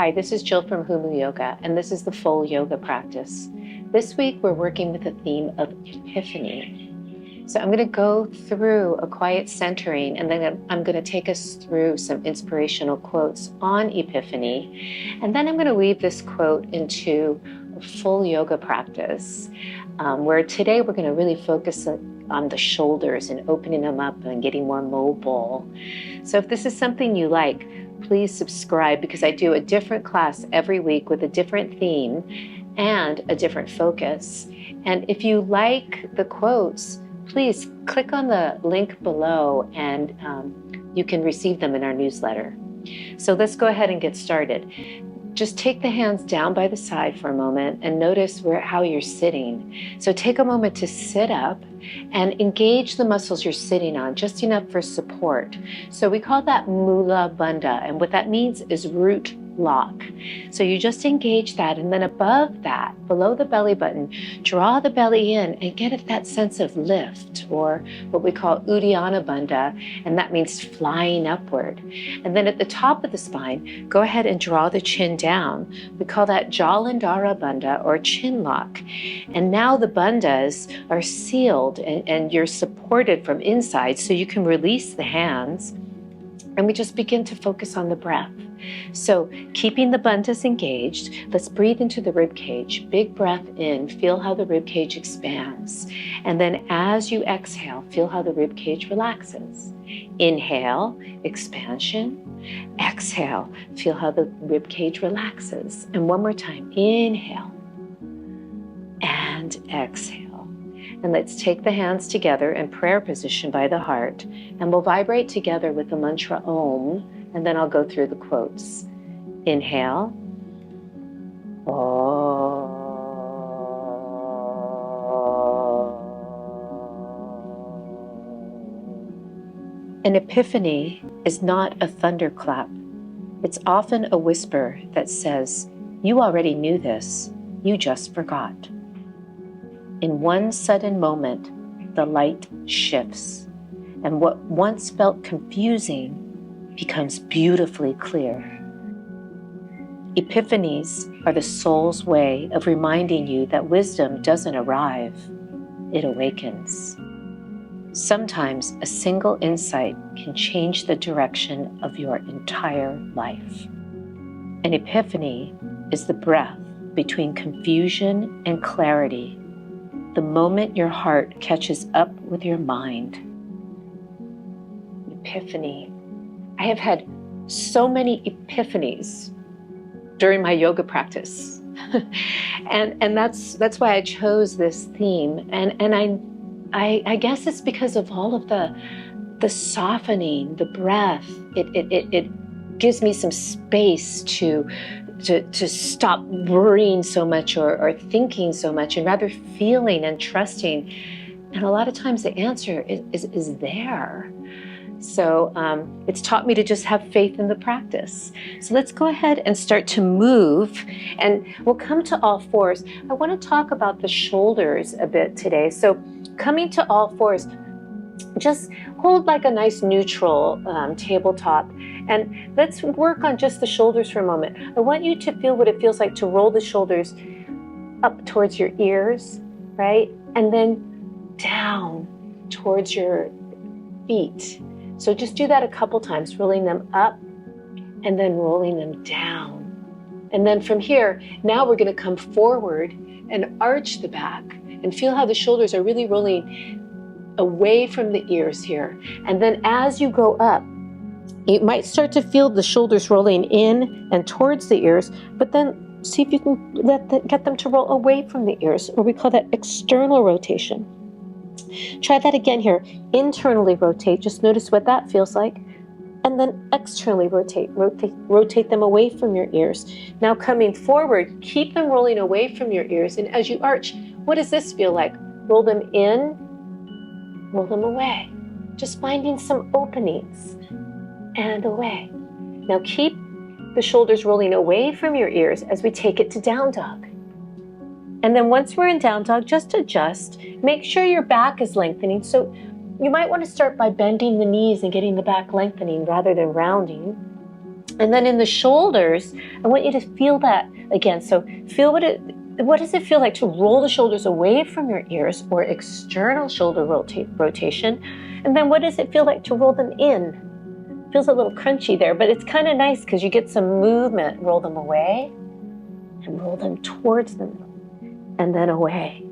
Hi, this is Jill from Humu Yoga, and this is the full yoga practice. This week, we're working with the theme of Epiphany. So I'm going to go through a quiet centering, and then I'm going to take us through some inspirational quotes on Epiphany. And then I'm going to weave this quote into a full yoga practice, where today we're going to really focus on the shoulders and opening them up and getting more mobile. So if this is something you like, please subscribe, because I do a different class every week with a different theme and a different focus. And if you like the quotes, please click on the link below and you can receive them in our newsletter. So let's go ahead and get started. Just take the hands down by the side for a moment and notice how you're sitting. So take a moment to sit up and engage the muscles you're sitting on, just enough for support. So we call that Mula Bandha, and what that means is root lock. So you just engage that, and then above that, below the belly button, draw the belly in and get that sense of lift, or what we call Uddiyana Bandha, and that means flying upward. And then at the top of the spine, go ahead and draw the chin down. We call that Jalandhara Bandha, or chin lock. And now the bandhas are sealed and you're supported from inside, so you can release the hands. And we just begin to focus on the breath. So keeping the bandhas engaged, let's breathe into the rib cage. Big breath in, feel how the rib cage expands. And then as you exhale, feel how the rib cage relaxes. Inhale, expansion. Exhale, feel how the rib cage relaxes. And one more time, inhale and exhale. And let's take the hands together in prayer position by the heart, and we'll vibrate together with the mantra Om, and then I'll go through the quotes. Inhale. Om. An epiphany is not a thunderclap. It's often a whisper that says, "You already knew this, you just forgot." In one sudden moment, the light shifts, and what once felt confusing becomes beautifully clear. Epiphanies are the soul's way of reminding you that wisdom doesn't arrive, it awakens. Sometimes a single insight can change the direction of your entire life. An epiphany is the breath between confusion and clarity, the moment your heart catches up with your mind. Epiphany. I have had so many epiphanies during my yoga practice. and that's why I chose this theme. And I guess it's because of all of the softening, the breath. It gives me some space to stop worrying so much or thinking so much, and rather feeling and trusting. And a lot of times the answer is there. So it's taught me to just have faith in the practice. So let's go ahead and start to move, and we'll come to all fours. I want to talk about the shoulders a bit today. So coming to all fours, just hold like a nice neutral tabletop, and let's work on just the shoulders for a moment. I want you to feel what it feels like to roll the shoulders up towards your ears, right? And then down towards your feet. So just do that a couple times, rolling them up and then rolling them down. And then from here, now we're going to come forward and arch the back and feel how the shoulders are really rolling away from the ears here. And then as you go up, you might start to feel the shoulders rolling in and towards the ears, but then see if you can get them to roll away from the ears, or we call that external rotation. Try that again here. Internally rotate, just notice what that feels like. And then externally rotate them away from your ears. Now coming forward, keep them rolling away from your ears. And as you arch, what does this feel like? Roll them in, roll them away. Just finding some openings and away. Now keep the shoulders rolling away from your ears as we take it to down dog. And then once we're in down dog, just adjust. Make sure your back is lengthening. So you might want to start by bending the knees and getting the back lengthening rather than rounding. And then in the shoulders, I want you to feel that again. So feel what does it feel like to roll the shoulders away from your ears, or external shoulder rotation? And then what does it feel like to roll them in? Feels a little crunchy there, but it's kind of nice because you get some movement. Roll them away and roll them towards the middle and then away.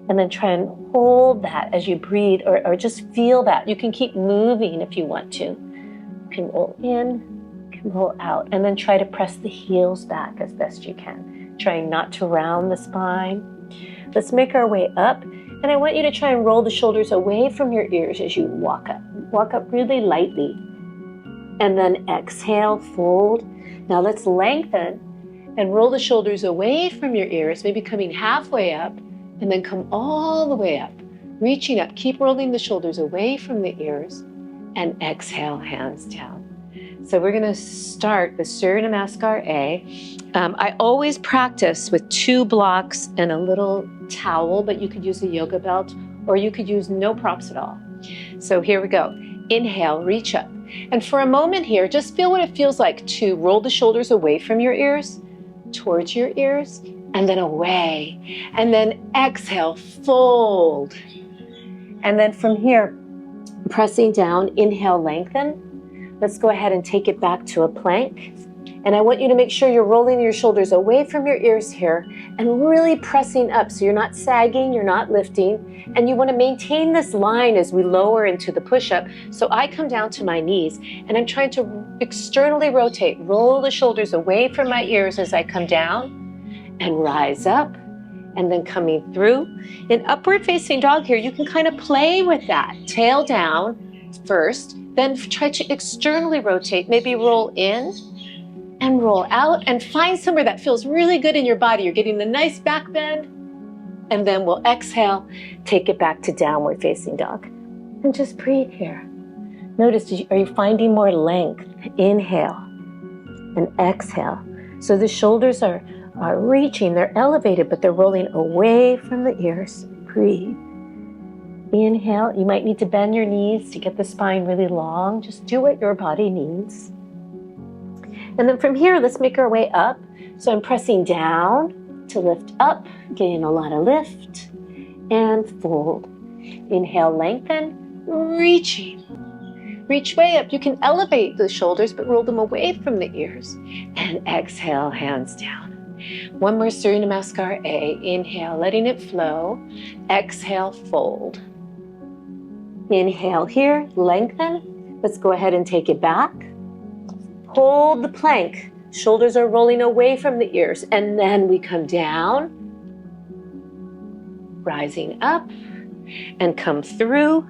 And then try and hold that as you breathe, or just feel that. You can keep moving if you want to. You can roll in, you can roll out, and then try to press the heels back as best you can, trying not to round the spine. Let's make our way up, and I want you to try and roll the shoulders away from your ears as you walk up. Walk up really lightly, and then exhale, fold. Now let's lengthen and roll the shoulders away from your ears, maybe coming halfway up, and then come all the way up, reaching up. Keep rolling the shoulders away from the ears, and exhale, hands down. So we're going to start the Surya Namaskar A. I always practice with 2 blocks and a little towel, but you could use a yoga belt, or you could use no props at all. So here we go. Inhale, reach up. And for a moment here, just feel what it feels like to roll the shoulders away from your ears, towards your ears, and then away. And then exhale, fold. And then from here, pressing down, inhale, lengthen. Let's go ahead and take it back to a plank. And I want you to make sure you're rolling your shoulders away from your ears here and really pressing up. So you're not sagging, you're not lifting. And you want to maintain this line as we lower into the push-up. So I come down to my knees and I'm trying to externally rotate, roll the shoulders away from my ears as I come down and rise up, and then coming through. In upward facing dog here, you can kind of play with that. Tail down first, then try to externally rotate, maybe roll in and roll out, and find somewhere that feels really good in your body. You're getting the nice back bend, and then we'll exhale, take it back to downward facing dog. And just breathe here. Notice, are you finding more length? Inhale and exhale. So the shoulders are reaching, they're elevated, but they're rolling away from the ears. Breathe. Inhale. You might need to bend your knees to get the spine really long. Just do what your body needs. And then from here, let's make our way up. So I'm pressing down to lift up, getting a lot of lift, and fold. Inhale, lengthen, reaching. Reach way up. You can elevate the shoulders, but roll them away from the ears. And exhale, hands down. One more Surya Namaskar A. Inhale, letting it flow. Exhale, fold. Inhale here, lengthen. Let's go ahead and take it back. Hold the plank. Shoulders are rolling away from the ears. And then we come down, rising up, and come through.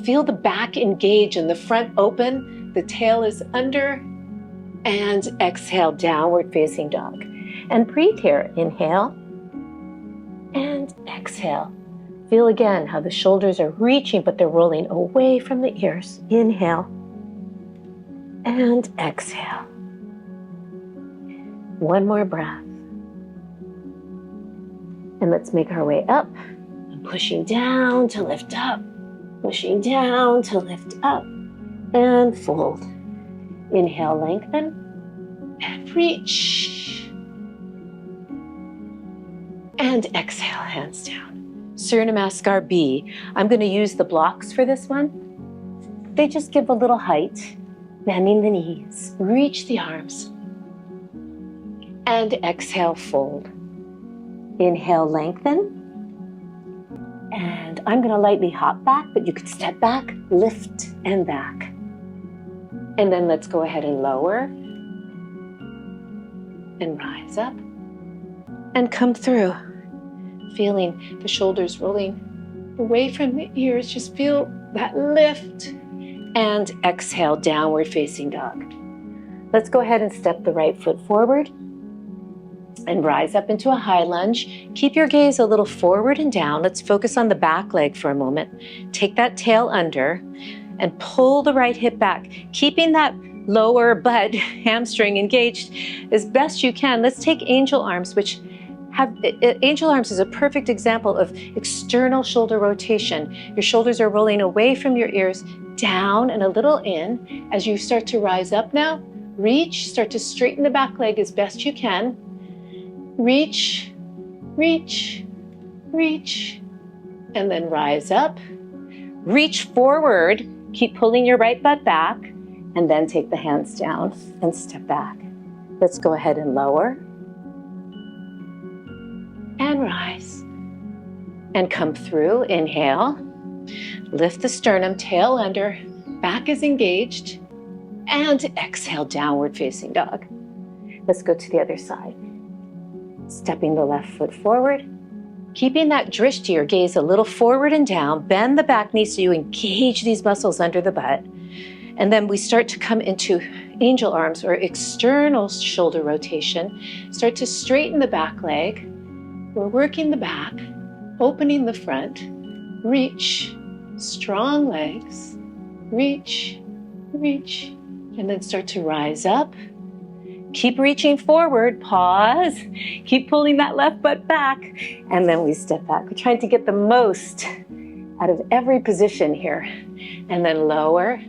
Feel the back engage and the front open. The tail is under. And exhale, downward facing dog. And breathe here. Inhale and exhale. Feel again how the shoulders are reaching, but they're rolling away from the ears. Inhale and exhale. One more breath. And let's make our way up. And pushing down to lift up. Pushing down to lift up. And fold. Inhale, lengthen. And reach. And exhale, hands down. Surya Namaskar B. I'm going to use the blocks for this one. They just give a little height. Bending the knees. Reach the arms. And exhale, fold. Inhale, lengthen. And I'm going to lightly hop back, but you could step back, lift, and back. And then let's go ahead and lower. And rise up. And come through. Feeling the shoulders rolling away from the ears. Just feel that lift. And exhale, downward facing dog. Let's go ahead and step the right foot forward. And rise up into a high lunge. Keep your gaze a little forward and down. Let's focus on the back leg for a moment. Take that tail under and pull the right hip back, keeping that lower butt hamstring engaged as best you can. Let's take angel arms, which angel arms is a perfect example of external shoulder rotation. Your shoulders are rolling away from your ears, down and a little in. As you start to rise up now, Reach, start to straighten the back leg as best you can. Reach, reach, reach, and then rise up. Reach forward, keep pulling your right butt back, and then take the hands down and step back. Let's go ahead and lower. And rise. And come through, inhale. Lift the sternum, tail under, back is engaged. And exhale, downward facing dog. Let's go to the other side. Stepping the left foot forward. Keeping that drishti or gaze a little forward and down. Bend the back knee so you engage these muscles under the butt. And then we start to come into angel arms or external shoulder rotation. Start to straighten the back leg. We're working the back, opening the front. Reach, strong legs. Reach, reach. And then start to rise up. Keep reaching forward, pause. Keep pulling that left butt back. And then we step back. We're trying to get the most out of every position here. And then lower.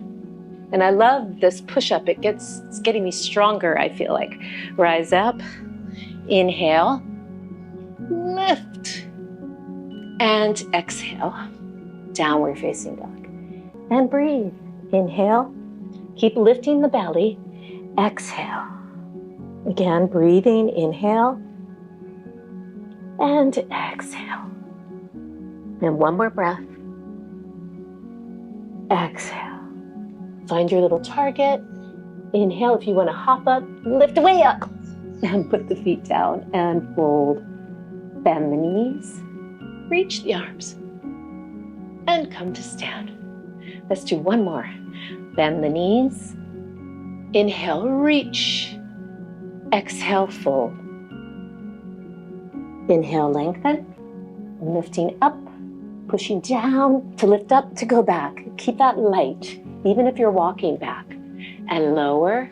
And I love this push-up. It's getting me stronger, I feel like. Rise up. Inhale. Lift. And exhale. Downward facing dog. And breathe. Inhale. Keep lifting the belly. Exhale. Again, breathing. Inhale. And exhale. And one more breath. Exhale. Find your little target. Inhale. If you want to hop up, lift way up. And put the feet down and fold. Bend the knees. Reach the arms. And come to stand. Let's do one more. Bend the knees. Inhale, reach. Exhale, fold. Inhale, lengthen. Lifting up, pushing down to lift up, to go back. Keep that light, even if you're walking back. And lower.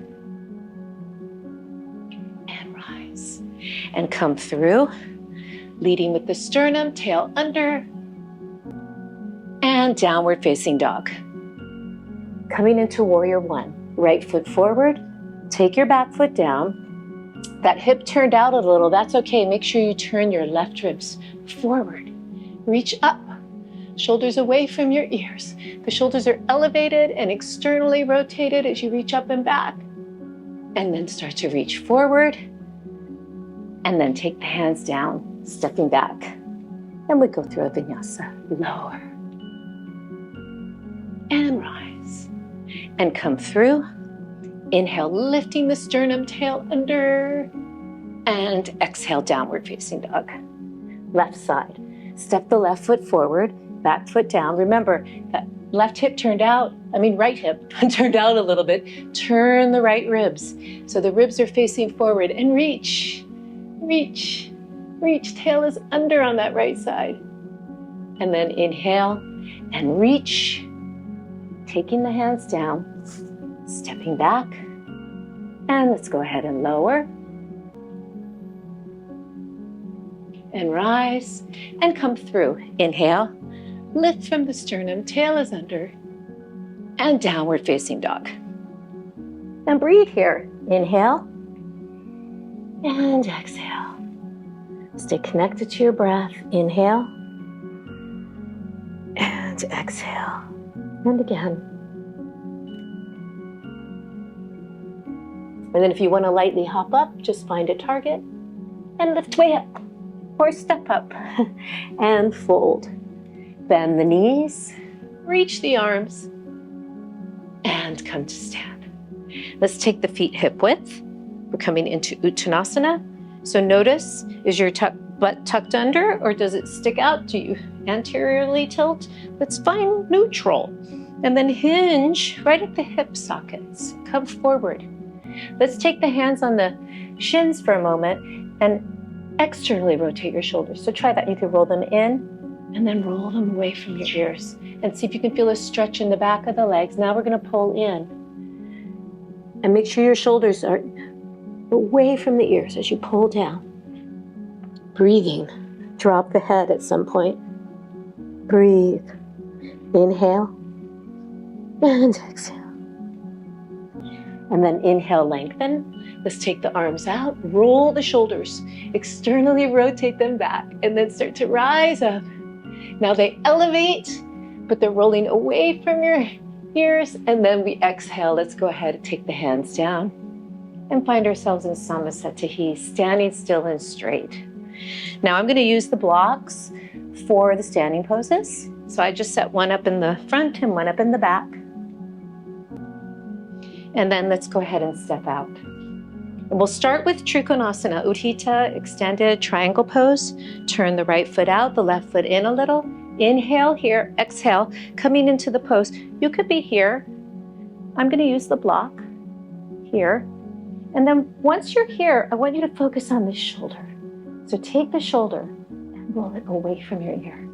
And rise. And come through, leading with the sternum, tail under. And downward facing dog. Coming into warrior one. Right foot forward, take your back foot down. That hip turned out a little, that's okay. Make sure you turn your left ribs forward. Reach up, shoulders away from your ears. The shoulders are elevated and externally rotated as you reach up and back. And then start to reach forward. And then take the hands down, stepping back. And we go through a vinyasa. Lower. And rise. And come through. Inhale, lifting the sternum, tail under. And exhale, downward facing dog. Left side. Step the left foot forward, back foot down. Remember, that left hip turned out, right hip turned out a little bit. Turn the right ribs. So the ribs are facing forward and reach, reach, reach. Tail is under on that right side. And then inhale and reach. Taking the hands down, stepping back, and let's go ahead and lower, and rise, and come through. Inhale, lift from the sternum, tail is under, and downward facing dog. And breathe here. Inhale, and exhale. Stay connected to your breath. Inhale, and exhale. And again. And then if you want to lightly hop up, just find a target and lift way up or step up and fold. Bend the knees, reach the arms, and come to stand. Let's take the feet hip width. We're coming into Uttanasana. So notice, is your butt tucked under or does it stick out? Do you anteriorly tilt? Let's find neutral. And then hinge right at the hip sockets. Come forward. Let's take the hands on the shins for a moment and externally rotate your shoulders. So try that. You can roll them in and then roll them away from your ears. And see if you can feel a stretch in the back of the legs. Now we're going to pull in. And make sure your shoulders are away from the ears as you pull down. Breathing. Drop the head at some point. Breathe. Inhale. And exhale. And then inhale, lengthen. Let's take the arms out, roll the shoulders, externally rotate them back, and then start to rise up. Now they elevate, but they're rolling away from your ears. And then we exhale. Let's go ahead and take the hands down and find ourselves in Samasthiti, standing still and straight. Now I'm going to use the blocks for the standing poses. So I just set one up in the front and one up in the back. And then let's go ahead and step out. And we'll start with Trikonasana, Utthita, extended triangle pose. Turn the right foot out, the left foot in a little. Inhale here, exhale, coming into the pose. You could be here. I'm going to use the block here. And then once you're here, I want you to focus on this shoulder. So take the shoulder and roll it away from your ear.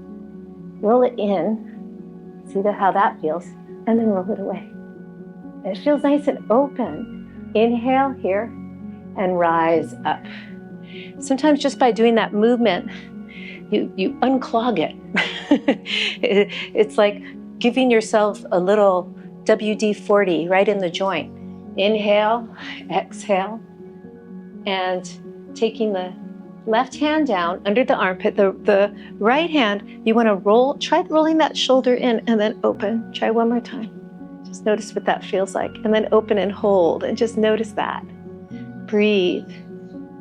Roll it in. See how that feels. And then roll it away. It feels nice and open. Inhale here and rise up. Sometimes just by doing that movement, you unclog it. It's like giving yourself a little WD-40 right in the joint. Inhale, exhale, and taking the left hand down under the armpit, the right hand, you want to try rolling that shoulder in and then open. Try one more time. Just notice what that feels like. And then open and hold and just notice that. Breathe.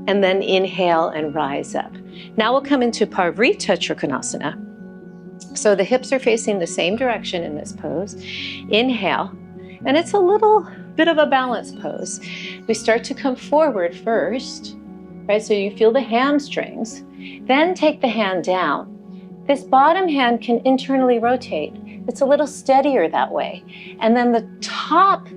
And then inhale and rise up. Now we'll come into Parivrtta Trikonasana. So the hips are facing the same direction in this pose. Inhale. And it's a little bit of a balance pose. We start to come forward first, right? So you feel the hamstrings. Then take the hand down. This bottom hand can internally rotate. It's a little steadier that way. And then the top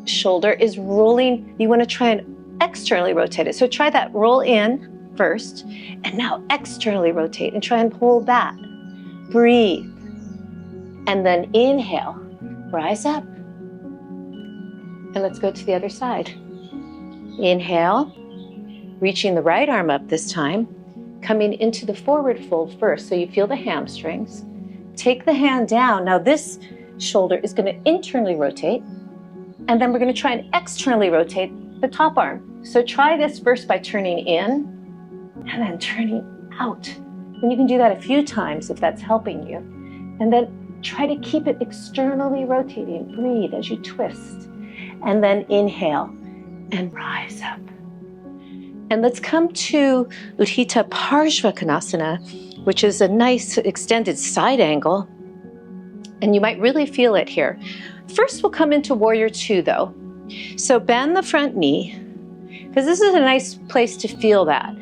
shoulder is rolling. You want to try and externally rotate it. So try that. Roll in first, and now externally rotate and try and pull that. Breathe. And then inhale. Rise up. And let's go to the other side. Inhale. Reaching the right arm up this time. Coming into the forward fold first. So you feel the hamstrings. Take the hand down. Now this shoulder is going to internally rotate. And then we're going to try and externally rotate the top arm. So try this first by turning in and then turning out. And you can do that a few times if that's helping you. And then try to keep it externally rotating. Breathe as you twist. And then inhale and rise up. And let's come to Utthita Konasana, which is a nice extended side angle. And you might really feel it here. First, we'll come into Warrior Two, though. So bend the front knee, because this is a nice place to feel that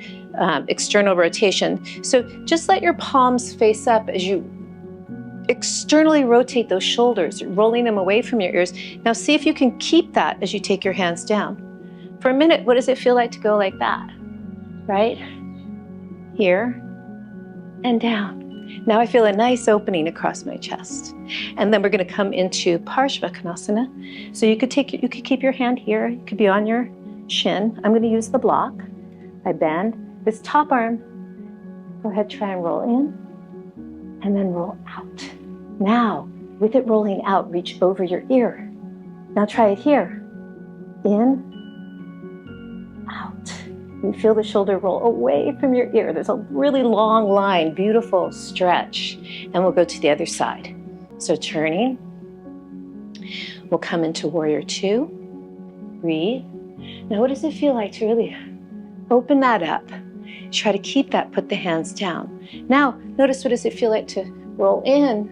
external rotation. So just let your palms face up as you externally rotate those shoulders, rolling them away from your ears. Now see if you can keep that as you take your hands down. For a minute, what does it feel like to go like that? Right? Here and down. Now I feel a nice opening across my chest. And then we're going to come into Paschimottanasana. So you could keep your hand here. It could be on your shin. I'm going to use the block. I bend. This top arm, go ahead, try and roll in. And then roll out. Now, with it rolling out, reach over your ear. Now try it here. In, out. You feel the shoulder roll away from your ear. There's a really long line, beautiful stretch. And we'll go to the other side. So turning, we'll come into Warrior Two. Breathe. Now what does it feel like to really open that up? Try to keep that, put the hands down. Now, notice what does it feel like to roll in,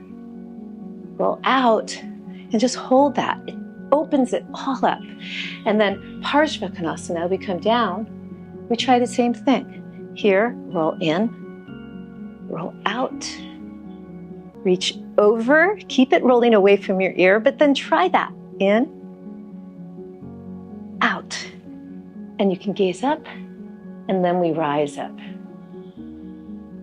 roll out, and just hold that. It opens it all up. And then Parivrtta Konasana, we come down, we try the same thing. Here, roll in, roll out, reach over, keep it rolling away from your ear, but then try that. In, out. And you can gaze up, and then we rise up.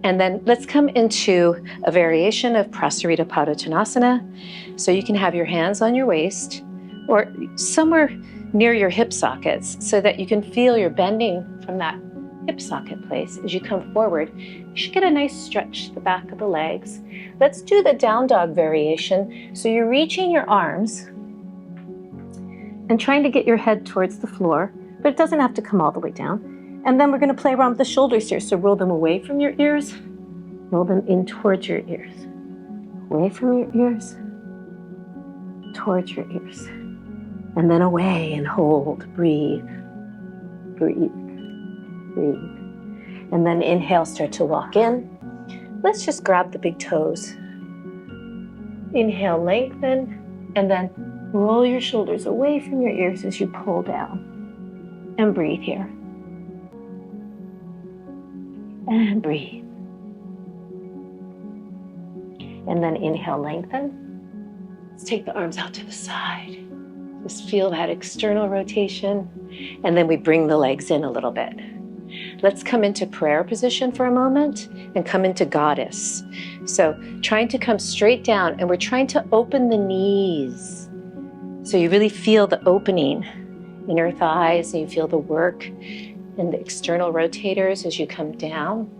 And then let's come into a variation of Prasarita Padottanasana. So you can have your hands on your waist or somewhere near your hip sockets so that you can feel you're bending from that hip socket place. As you come forward, you should get a nice stretch to the back of the legs. Let's do the down dog variation. So you're reaching your arms and trying to get your head towards the floor, but it doesn't have to come all the way down. And then we're going to play around with the shoulders here. So roll them away from your ears, roll them in towards your ears, away from your ears, towards your ears, and then away and hold, breathe, breathe, breathe. And then inhale, start to walk in. Let's just grab the big toes. Inhale, lengthen, and then roll your shoulders away from your ears as you pull down. And breathe here. And breathe. And then inhale, lengthen. Let's take the arms out to the side. Just feel that external rotation. And then we bring the legs in a little bit. Let's come into prayer position for a moment and come into goddess. So trying to come straight down, and we're trying to open the knees. So you really feel the opening in your thighs, and you feel the work in the external rotators as you come down.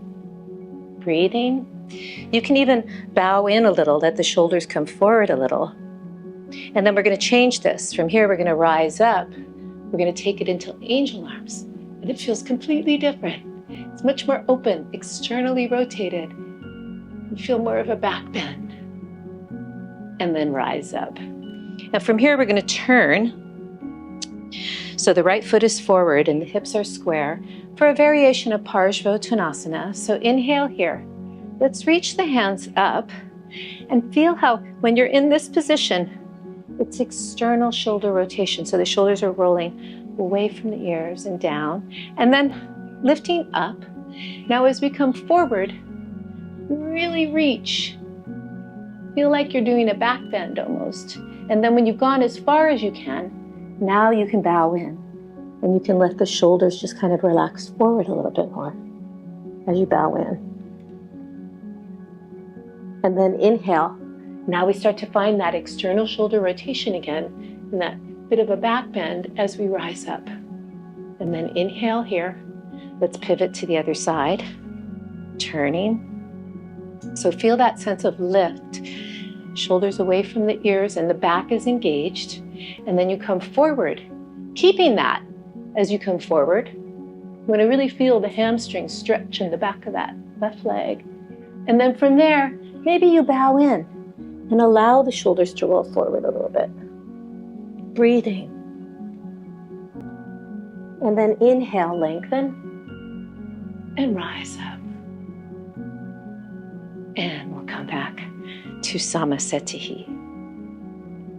Breathing. You can even bow in a little, let the shoulders come forward a little. And then we're going to change this. From here, we're going to rise up. We're going to take it into angel arms. And it feels completely different. It's much more open, externally rotated. You feel more of a back bend. And then rise up. Now from here, we're going to turn. So the right foot is forward and the hips are square for a variation of Paschimottanasana. So inhale here. Let's reach the hands up and feel how when you're in this position, it's external shoulder rotation. So the shoulders are rolling away from the ears and down, and then lifting up. Now as we come forward, really reach. Feel like you're doing a back bend almost. And then when you've gone as far as you can, now you can bow in. And you can let the shoulders just kind of relax forward a little bit more as you bow in. And then inhale. Now we start to find that external shoulder rotation again, and that bit of a back bend as we rise up. And then inhale here. Let's pivot to the other side. Turning. So feel that sense of lift. Shoulders away from the ears and the back is engaged. And then you come forward, keeping that as you come forward. You want to really feel the hamstrings stretch in the back of that left leg. And then from there, maybe you bow in and allow the shoulders to roll forward a little bit. Breathing. And then inhale, lengthen, and rise up. And we'll come back to Samasthiti.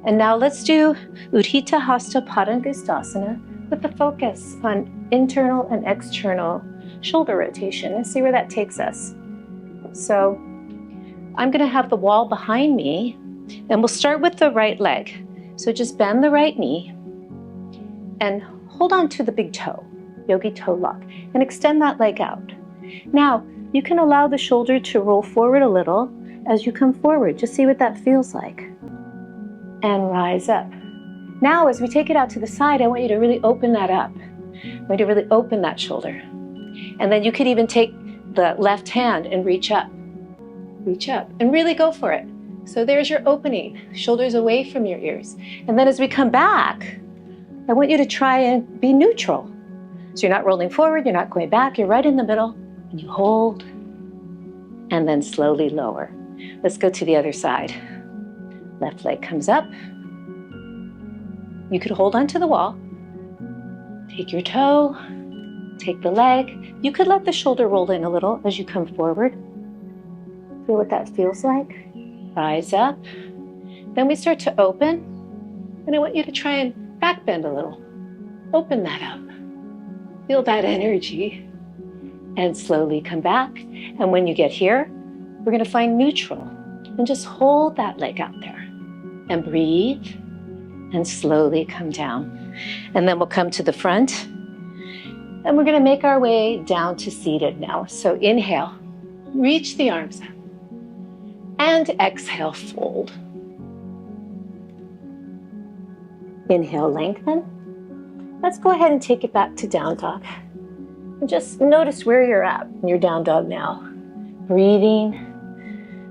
And now let's do Utthita Hasta Padangusthasana with the focus on internal and external shoulder rotation and see where that takes us. So I'm going to have the wall behind me, and we'll start with the right leg. So just bend the right knee and hold on to the big toe, yogi toe lock, and extend that leg out. Now, you can allow the shoulder to roll forward a little as you come forward. Just see what that feels like. And rise up. Now, as we take it out to the side, I want you to really open that up. I want you to really open that shoulder. And then you could even take the left hand and reach up. Reach up and really go for it. So there's your opening, shoulders away from your ears. And then as we come back, I want you to try and be neutral. So you're not rolling forward, you're not going back, you're right in the middle, and you hold, and then slowly lower. Let's go to the other side. Left leg comes up. You could hold onto the wall. Take your toe, take the leg. You could let the shoulder roll in a little as you come forward. Feel what that feels like. Rise up. Then we start to open. And I want you to try and back bend a little. Open that up. Feel that energy. And slowly come back. And when you get here, we're going to find neutral. And just hold that leg out there. And breathe. And slowly come down. And then we'll come to the front. And we're going to make our way down to seated now. So inhale. Reach the arms up. And exhale, fold. Inhale, lengthen. Let's go ahead and take it back to down dog. And just notice where you're at in your down dog now. Breathing,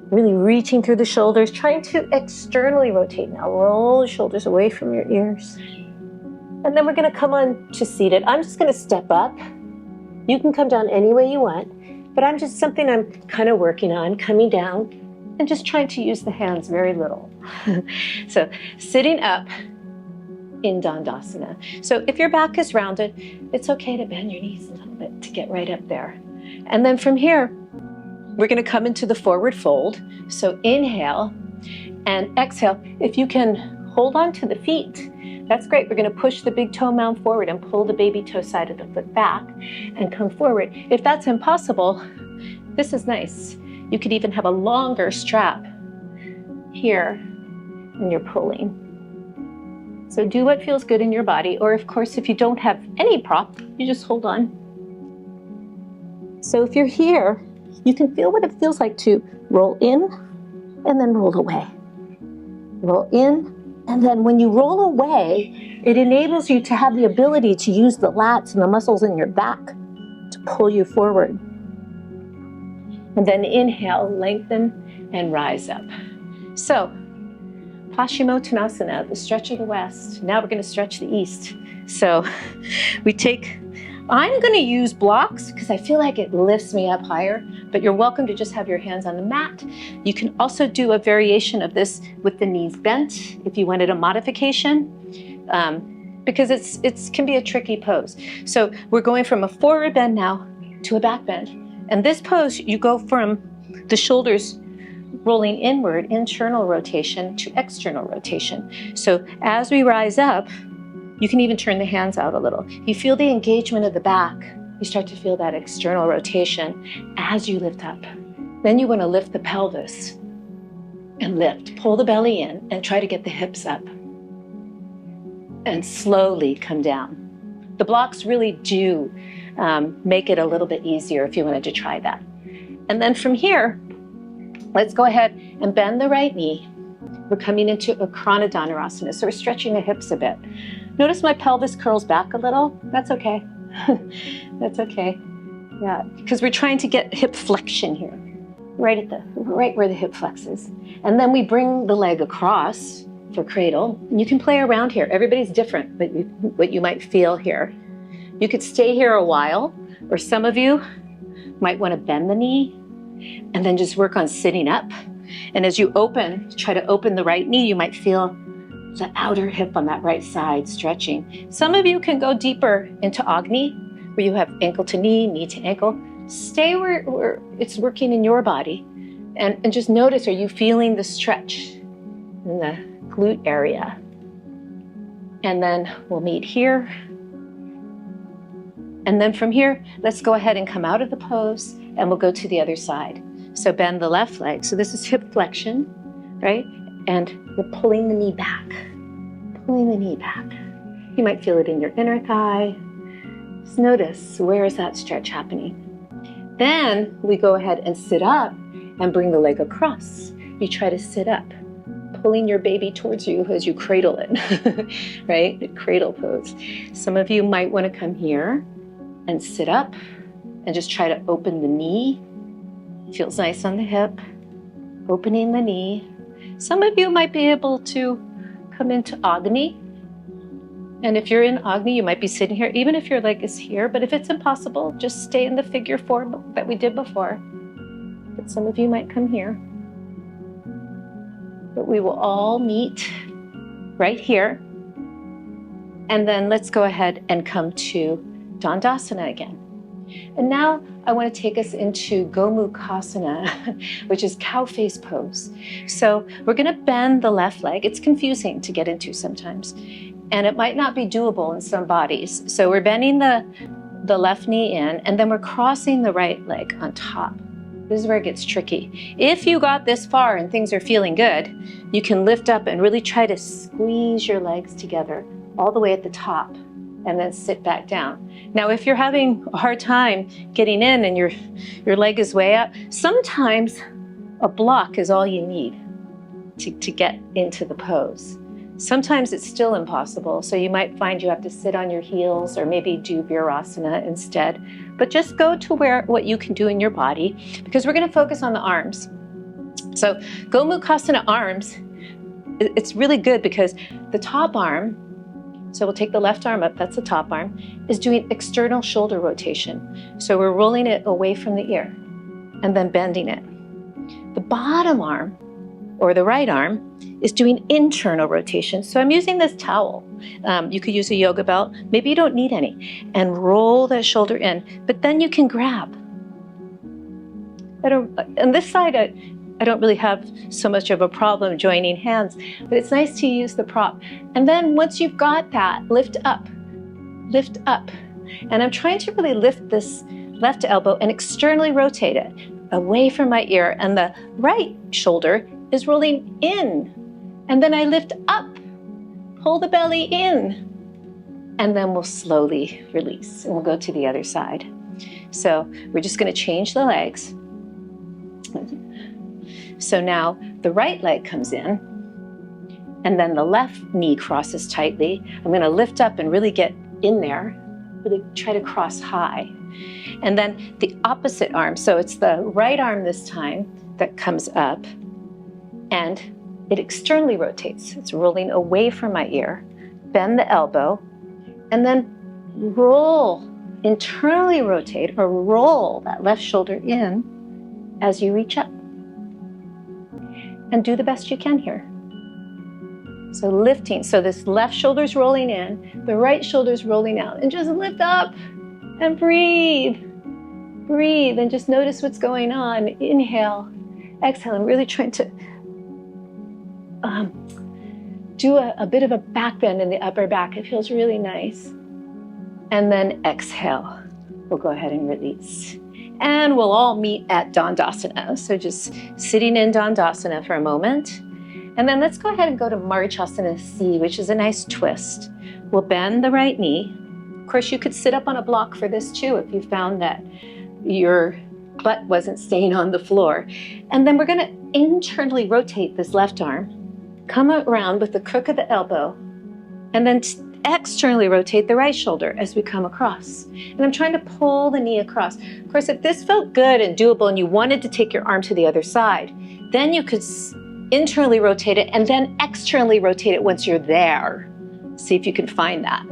really reaching through the shoulders, trying to externally rotate now. Roll the shoulders away from your ears. And then we're going to come on to seated. I'm just going to step up. You can come down any way you want, but I'm kind of working on coming down and just trying to use the hands very little. So sitting up in Dandasana. So if your back is rounded, it's okay to bend your knees a little bit to get right up there. And then from here, we're going to come into the forward fold. So inhale and exhale. If you can hold on to the feet, that's great. We're going to push the big toe mound forward and pull the baby toe side of the foot back and come forward. If that's impossible, this is nice. You could even have a longer strap here when you're pulling. So do what feels good in your body, or of course, if you don't have any prop, you just hold on. So if you're here, you can feel what it feels like to roll in and then roll away. Roll in, and then when you roll away, it enables you to have the ability to use the lats and the muscles in your back to pull you forward. And then inhale, lengthen, and rise up. So, Paschimottanasana, the stretch of the west. Now we're going to stretch the east. So I'm going to use blocks because I feel like it lifts me up higher, but you're welcome to just have your hands on the mat. You can also do a variation of this with the knees bent if you wanted a modification, because it can be a tricky pose. So we're going from a forward bend now to a back bend. And this pose, you go from the shoulders rolling inward, internal rotation, to external rotation. So as we rise up, you can even turn the hands out a little. You feel the engagement of the back. You start to feel that external rotation as you lift up. Then you want to lift the pelvis and lift. Pull the belly in and try to get the hips up. And slowly come down. The blocks really do make it a little bit easier if you wanted to try that. And then from here, let's go ahead and bend the right knee. We're coming into a Danurasana, so we're stretching the hips a bit. Notice my pelvis curls back a little. That's okay. That's okay. Yeah, because we're trying to get hip flexion here, right where the hip flexes. And then we bring the leg across for cradle. And you can play around here. Everybody's different, but what you might feel here. You could stay here a while, or some of you might want to bend the knee and then just work on sitting up. And as you try to open the right knee, you might feel the outer hip on that right side stretching. Some of you can go deeper into Agni, where you have ankle to knee to ankle. Stay where it's working in your body. And just notice, are you feeling the stretch in the glute area? And then we'll meet here. And then from here, let's go ahead and come out of the pose, and we'll go to the other side. So bend the left leg. So this is hip flexion, right? And we're pulling the knee back, pulling the knee back. You might feel it in your inner thigh. Just notice, where is that stretch happening? Then we go ahead and sit up and bring the leg across. You try to sit up, pulling your baby towards you as you cradle it, right? The cradle pose. Some of you might want to come here and sit up and just try to open the knee. Feels nice on the hip, opening the knee. Some of you might be able to come into Agni. And if you're in Agni, you might be sitting here, even if your leg is here. But if it's impossible, just stay in the figure 4 that we did before. But some of you might come here. But we will all meet right here. And then let's go ahead and come to Dandasana again. And now I want to take us into Gomukhasana, which is cow face pose. So we're going to bend the left leg. It's confusing to get into sometimes, and it might not be doable in some bodies. So we're bending the left knee in, and then we're crossing the right leg on top. This is where it gets tricky. If you got this far and things are feeling good, you can lift up and really try to squeeze your legs together all the way at the top, and then sit back down. Now, if you're having a hard time getting in and your leg is way up, sometimes a block is all you need to get into the pose. Sometimes it's still impossible, so you might find you have to sit on your heels or maybe do Virasana instead. But just go to what you can do in your body, because we're going to focus on the arms. So Gomukhasana arms, it's really good because the top arm So we'll take the left arm up, that's the top arm, is doing external shoulder rotation. So we're rolling it away from the ear and then bending it. The bottom arm, or the right arm, is doing internal rotation. So I'm using this towel. You could use a yoga belt. Maybe you don't need any. And roll that shoulder in. But then you can grab. On this side, I don't really have so much of a problem joining hands, but it's nice to use the prop. And then once you've got that, lift up. Lift up. And I'm trying to really lift this left elbow and externally rotate it away from my ear. And the right shoulder is rolling in. And then I lift up, pull the belly in, and then we'll slowly release. And we'll go to the other side. So we're just going to change the legs. So now the right leg comes in, and then the left knee crosses tightly. I'm going to lift up and really get in there, really try to cross high. And then the opposite arm, so it's the right arm this time that comes up, and it externally rotates. It's rolling away from my ear. Bend the elbow, and then roll, internally rotate, or roll that left shoulder in as you reach up. And do the best you can here. So lifting, so this left shoulder's rolling in, the right shoulder's rolling out, and just lift up and breathe. Breathe and just notice what's going on. Inhale, exhale. I'm really trying to do a bit of a back bend in the upper back. It feels really nice. And then exhale. We'll go ahead and release. And we'll all meet at Dandasana. So just sitting in Dandasana for a moment. And then let's go ahead and go to Marchasana C, which is a nice twist. We'll bend the right knee. Of course, you could sit up on a block for this too if you found that your butt wasn't staying on the floor. And then we're going to internally rotate this left arm, come around with the crook of the elbow, and then externally rotate the right shoulder as we come across. And I'm trying to pull the knee across. Of course, if this felt good and doable and you wanted to take your arm to the other side, then you could internally rotate it and then externally rotate it once you're there. See if you can find that.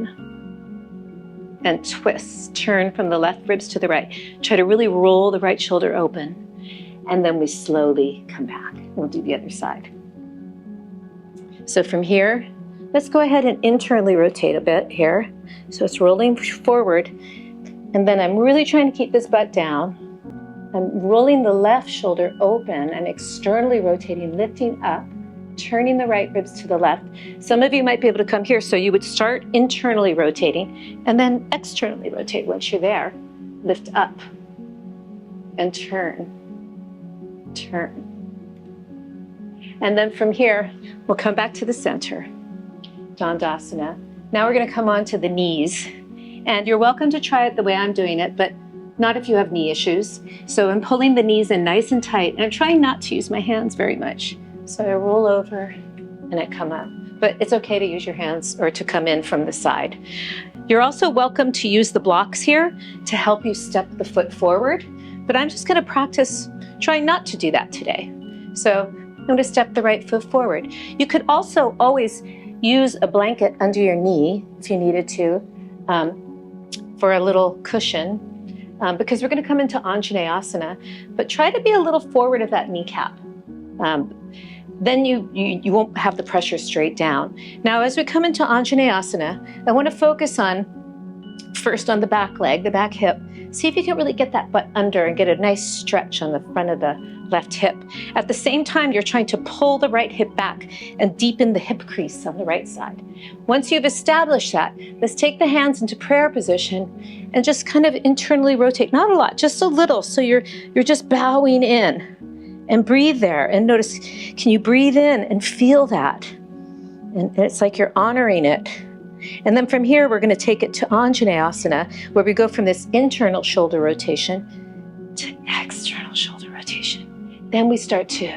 And twist, turn from the left ribs to the right. Try to really roll the right shoulder open. And then we slowly come back. We'll do the other side. So from here, let's go ahead and internally rotate a bit here. So it's rolling forward. And then I'm really trying to keep this butt down. I'm rolling the left shoulder open and externally rotating, lifting up, turning the right ribs to the left. Some of you might be able to come here. So you would start internally rotating and then externally rotate once you're there. Lift up and turn, turn. And then from here, we'll come back to the center. Dandasana. Now we're going to come on to the knees. And you're welcome to try it the way I'm doing it, but not if you have knee issues. So I'm pulling the knees in nice and tight, and I'm trying not to use my hands very much. So I roll over and I come up. But it's okay to use your hands or to come in from the side. You're also welcome to use the blocks here to help you step the foot forward. But I'm just going to practice trying not to do that today. So I'm going to step the right foot forward. You could also always use a blanket under your knee if you needed to for a little cushion because we're going to come into Anjaneyasana, but try to be a little forward of that kneecap. Then you won't have the pressure straight down. Now, as we come into Anjaneyasana, I want to focus on first on the back leg, the back hip. See if you can really get that butt under and get a nice stretch on the front of the left hip. At the same time, you're trying to pull the right hip back and deepen the hip crease on the right side. Once you've established that, let's take the hands into prayer position and just kind of internally rotate. Not a lot, just a little. So you're just bowing in. And breathe there and notice, can you breathe in and feel that? And it's like you're honoring it. And then from here, we're going to take it to Anjaneyasana, where we go from this internal shoulder rotation to external shoulder rotation. Then we start to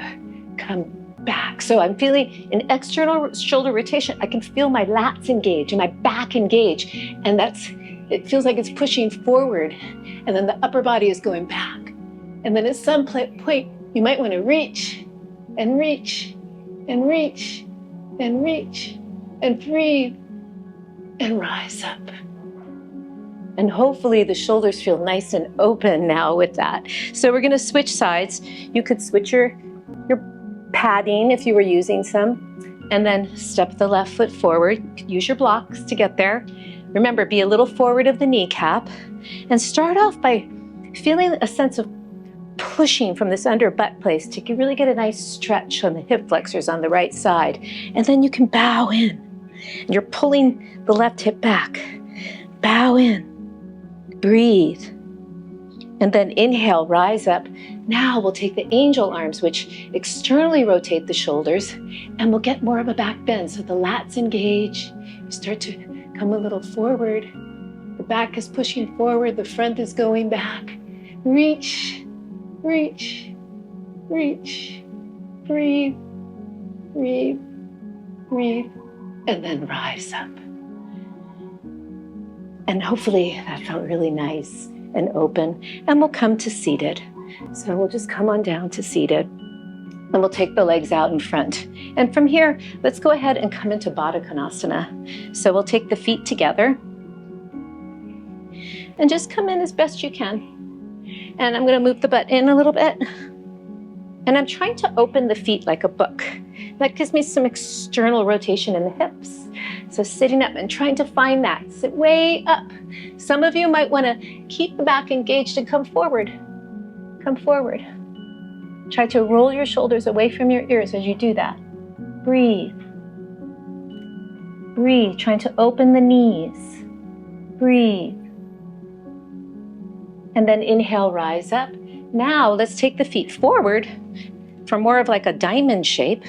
come back. So I'm feeling an external shoulder rotation. I can feel my lats engage and my back engage. And it feels like it's pushing forward. And then the upper body is going back. And then at some point, you might want to reach and reach and reach and reach and breathe and rise up. And hopefully the shoulders feel nice and open now with that. So we're gonna switch sides. You could switch your padding if you were using some, and then step the left foot forward. You could use your blocks to get there. Remember, be a little forward of the kneecap, and start off by feeling a sense of pushing from this under butt place to really get a nice stretch on the hip flexors on the right side. And then you can bow in. You're pulling the left hip back. Bow in. Breathe. And then inhale, rise up. Now we'll take the angel arms, which externally rotate the shoulders, and we'll get more of a back bend. So the lats engage. You start to come a little forward. The back is pushing forward. The front is going back. Reach, reach, reach. Breathe, breathe, breathe. And then rise up. And hopefully that felt really nice and open. And we'll come to seated. So we'll just come on down to seated. And we'll take the legs out in front. And from here, let's go ahead and come into Baddha Konasana. So we'll take the feet together. And just come in as best you can. And I'm going to move the butt in a little bit. And I'm trying to open the feet like a book. That gives me some external rotation in the hips. So sitting up and trying to find that. Sit way up. Some of you might want to keep the back engaged and come forward. Come forward. Try to roll your shoulders away from your ears as you do that. Breathe. Breathe. Trying to open the knees. Breathe. And then inhale, rise up. Now let's take the feet forward for more of like a diamond shape.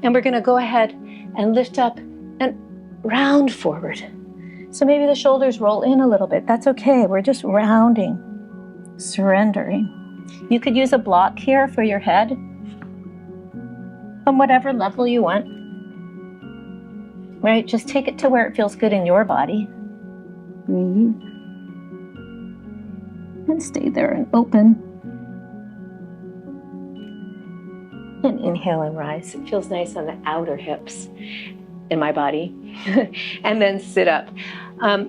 And we're going to go ahead and lift up and round forward. So maybe the shoulders roll in a little bit. That's okay. We're just rounding, surrendering. You could use a block here for your head on whatever level you want. Right? Just take it to where it feels good in your body. Breathe. And stay there and open. And inhale and rise. It feels nice on the outer hips in my body. And then sit up.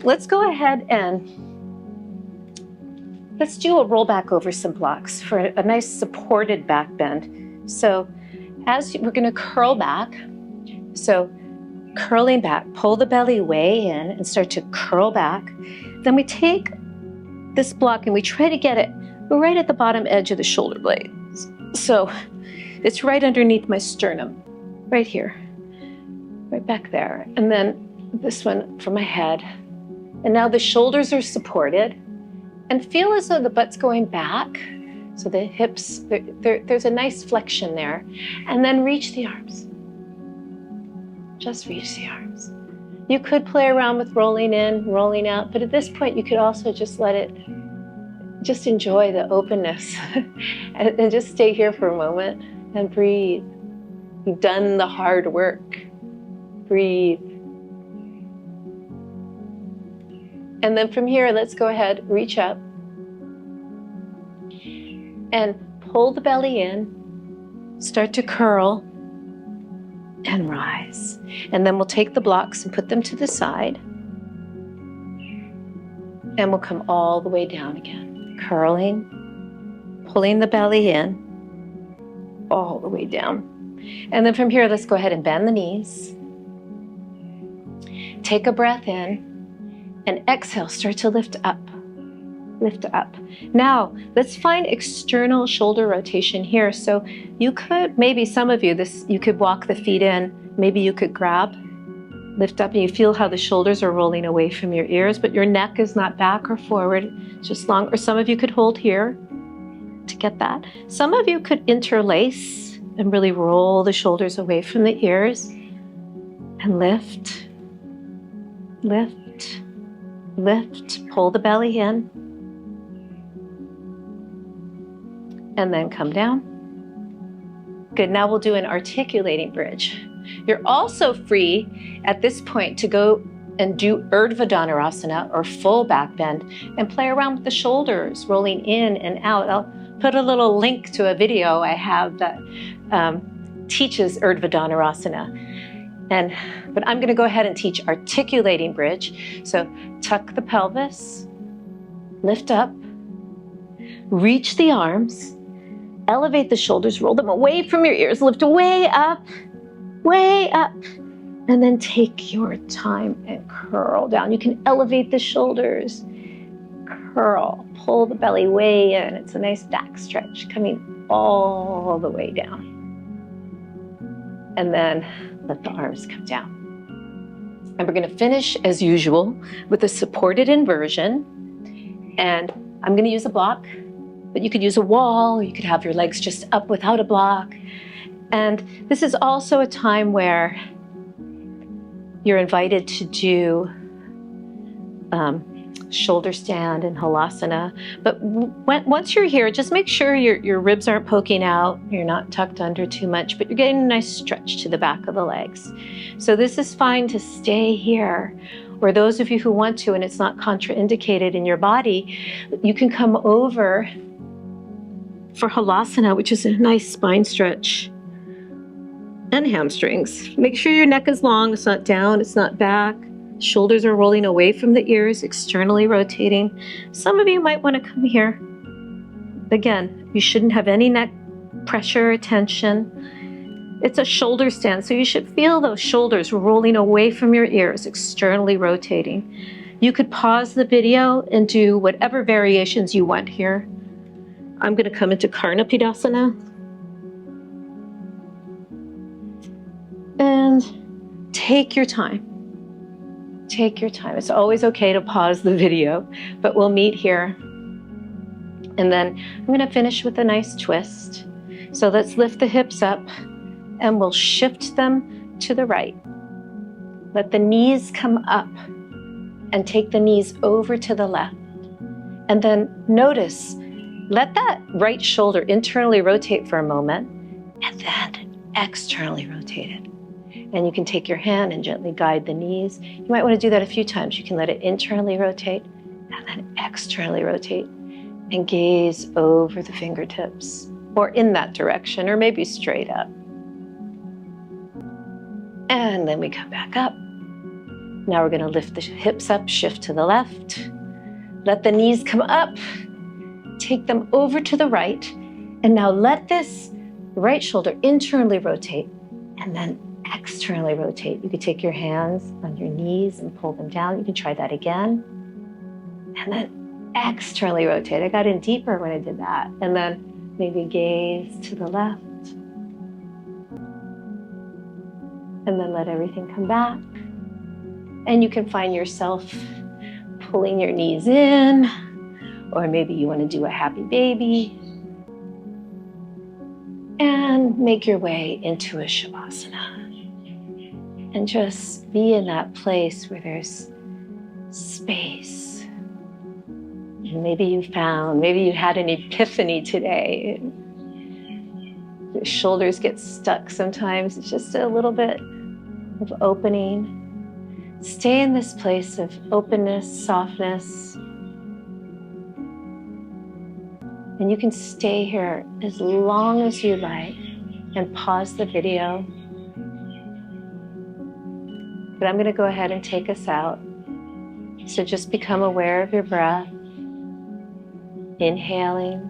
Let's go ahead and let's do a roll back over some blocks for a nice supported back bend. So we're going to curl back. So curling back, pull the belly way in and start to curl back. Then we take this block and we try to get it right at the bottom edge of the shoulder blades. So it's right underneath my sternum, right here, right back there. And then this one for my head. And now the shoulders are supported and feel as though the butt's going back. So the hips, there's a nice flexion there. And then reach the arms. Just reach the arms. You could play around with rolling in, rolling out, but at this point you could also just let it, just enjoy the openness and just stay here for a moment and breathe. You've done the hard work. Breathe. And then from here, let's go ahead, reach up and pull the belly in, start to curl and rise. And then we'll take the blocks and put them to the side. And we'll come all the way down again, curling, pulling the belly in, all the way down. And then from here, let's go ahead and bend the knees. Take a breath in. And exhale, start to lift up, lift up. Now, let's find external shoulder rotation here. So you could, maybe some of you, you could walk the feet in, maybe you could grab, lift up, and you feel how the shoulders are rolling away from your ears, but your neck is not back or forward, just long, or some of you could hold here to get that. Some of you could interlace and really roll the shoulders away from the ears and lift, lift, lift, pull the belly in, and then come down. Good, now we'll do an articulating bridge. You're also free at this point to go and do Urdhva Dhanurasana or full back bend and play around with the shoulders, rolling in and out. I'll put a little link to a video I have that teaches Urdhva Dhanurasana. But I'm going to go ahead and teach articulating bridge. So tuck the pelvis, lift up, reach the arms, elevate the shoulders, roll them away from your ears, lift way up, and then take your time and curl down. You can elevate the shoulders, curl, pull the belly way in. It's a nice back stretch coming all the way down. And then let the arms come down. And we're going to finish as usual with a supported inversion. And I'm going to use a block, but you could use a wall, or you could have your legs just up without a block. And this is also a time where you're invited to do shoulder stand and halasana. But once you're here, just make sure your ribs aren't poking out, you're not tucked under too much, but you're getting a nice stretch to the back of the legs. So this is fine to stay here. Or those of you who want to, and it's not contraindicated in your body, you can come over for halasana, which is a nice spine stretch. And hamstrings. Make sure your neck is long, it's not down, it's not back. Shoulders are rolling away from the ears, externally rotating. Some of you might want to come here. Again, you shouldn't have any neck pressure or tension. It's a shoulder stand, so you should feel those shoulders rolling away from your ears, externally rotating. You could pause the video and do whatever variations you want here. I'm going to come into Karnapidasana. And take your time. Take your time. It's always okay to pause the video, but we'll meet here. And then I'm going to finish with a nice twist. So let's lift the hips up and we'll shift them to the right. Let the knees come up and take the knees over to the left. And then notice, let that right shoulder internally rotate for a moment and then externally rotate it. And you can take your hand and gently guide the knees. You might want to do that a few times. You can let it internally rotate and then externally rotate and gaze over the fingertips or in that direction or maybe straight up. And then we come back up. Now we're going to lift the hips up, shift to the left. Let the knees come up. Take them over to the right. And now let this right shoulder internally rotate and then externally rotate. You could take your hands on your knees and pull them down. You can try that again. And then externally rotate. I got in deeper when I did that. And then maybe gaze to the left. And then let everything come back. And you can find yourself pulling your knees in, or maybe you want to do a happy baby. And make your way into a Shavasana. And just be in that place where there's space. And maybe you had an epiphany today. Your shoulders get stuck sometimes. It's just a little bit of opening. Stay in this place of openness, softness. And you can stay here as long as you like and pause the video. But I'm going to go ahead and take us out. So just become aware of your breath. Inhaling,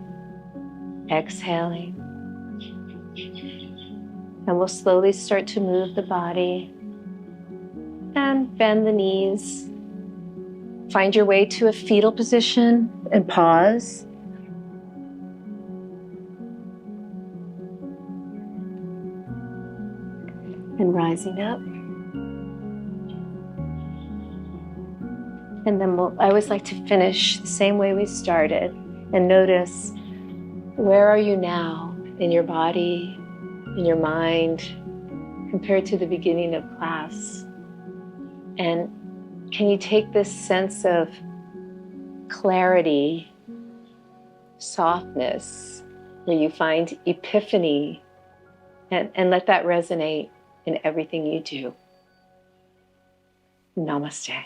exhaling. And we'll slowly start to move the body and bend the knees. Find your way to a fetal position and pause. And rising up. And then I always like to finish the same way we started and notice, where are you now in your body, in your mind, compared to the beginning of class? And can you take this sense of clarity, softness, where you find epiphany, and let that resonate in everything you do? Namaste.